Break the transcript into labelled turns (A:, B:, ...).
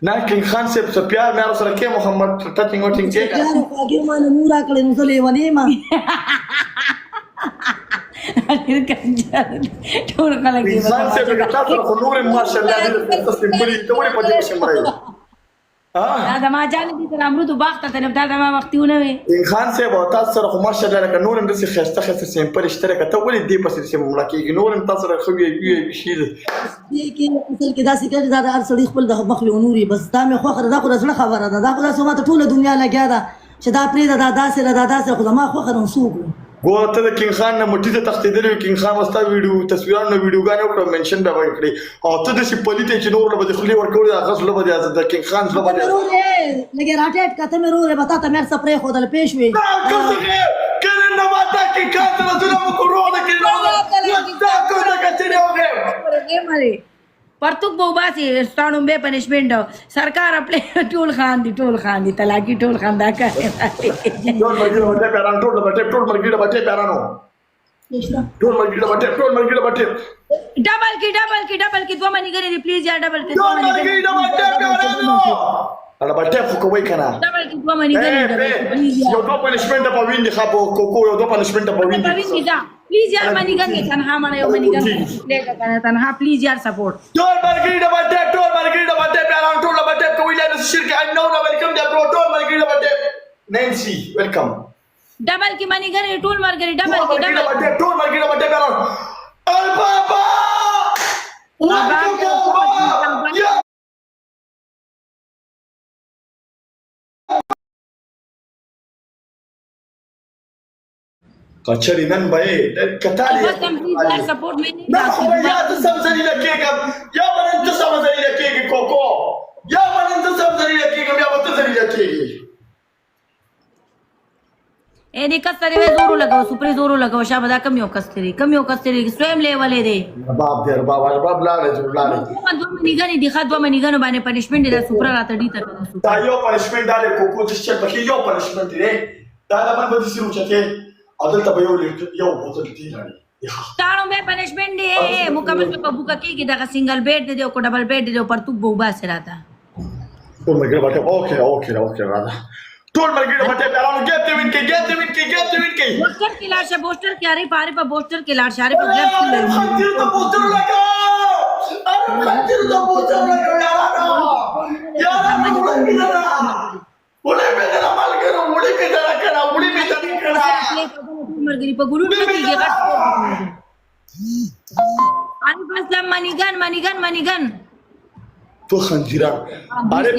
A: نه کینګ خان صاحب څه پیار مې سره کې محمد ټچینګ وټینګ کې
B: یار هغه ما نه مورا کړې نو زلې ونی ما
C: ټول خلک
A: کینګ خان صاحب تاسو خو نور ماشاءالله دې تاسو بلی ته ولې پدې شمړای
C: دا د ما جان دي تر امرو باغ ته تنه دا ما وختونه وي
A: کینګ خان صاحب تاسو سره خو ماشاءالله لکه نور هم د خسته خسته سیمپل اشتراک ته ولې دې پسې سیم ملکه نور هم تاسو سره خو یې شي
B: دې کې اصل کې داسې کې دا هر سړي خپل د مخلو نوري بس دا مې خو خره دا خو زړه خبره ده دا خو تاسو ما ته ټول دنیا لګیا ده چې دا پرې دا داسې خو ما خو خره نسوق
A: ګوره ته د کینګ خان نه مټی ته تختیدلی کینګ خان وستا ویډیو تصویرونه ویډیوګانې وکړه منشن به وکړي او ته داسې پلي ته چې نور له به خولې ورکوړي هغه زړه به د کینګ خان زړه به
B: لګې راټیټ کته مې روره به تا ته مې څه پرې ښودل پېښ وي
A: کنه نه ماته کینګ خان سره زړه مو کورونه کې نو دا کومه کچې وګه
C: परतुक बहुबासी स्टाणों में पनिशमेंट सरकार अपने टोल खान दी तलाकी टोल खान दा करे
A: टोल मर्गी बटे पैरानो टोल मर्गी बटे पैरानो टोल मर्गी बटे
C: डबल की दो मनी करे प्लीज यार डबल की
A: टोल मर्गी बटे पैरानो انا بټه خو کوي کنه
C: डबल की दो मनी करे प्लीज
A: یو دو پنشمنت په وین دي خو کوکو یو دو پنشمنت په وین دي
C: प्लीज यार मनी गंगे तनहा माने यो मनी गंगे लेगा करना तनहा प्लीज यार सपोर्ट
A: टोल मर्गी बटे पैरानो टोल बटे कोई لا الشركه I know welcome the pro toll मर्गी बटे नैन्सी वेलकम
C: डबल की मनी करे टोल मर गई डबल की
A: टोल मर्गी बटे पैरानो البابا कचरी नन भाई कताली
C: बस हम प्लीज यार सपोर्ट में नहीं
A: ना हो या तो समझनी लकेगा या मन तो समझनी लकेगी कोको या मन तो समझनी लकेगी या मत समझनी लकेगी
C: एनी कस्तरी वे जोरो लगाओ सुपरी जोरो लगाओ शाबदा कमियो कस्तरी स्वयं लेवल दे
A: बाप लाले जो लाले
C: दो मनीगनी दिखा दो मनीगनो बाने पनिशमेंट दे सुपरा रात डी तक
A: दा यो पनिशमेंट डाले कोको जिससे बकी यो पनिशमेंट दे दादा मन बदी सिरु चके अदल तब यो बोतल दी रानी
C: ताणों में पनिशमेंट दे मुकम्मल पे कबू का की दा सिंगल बेड दे दो को डबल बेड दे दो पर तू बहुबा से रहता
A: तो मैं बाटे ओके राधा टोल मर्गी बटे पैरानो गेट विन के
C: पोस्टर की लाश है पोस्टर की आरी पारी पर पोस्टर की लाश आरी पर ग्लव्स की लगी
A: खंजीर तो पोस्टर लगा यार उड़े पे जरा माल करो उड़ी पे जरा
C: मरगरी पर गुरु ने की गट आरी पास मनीगन
A: तो खंजीरा अरे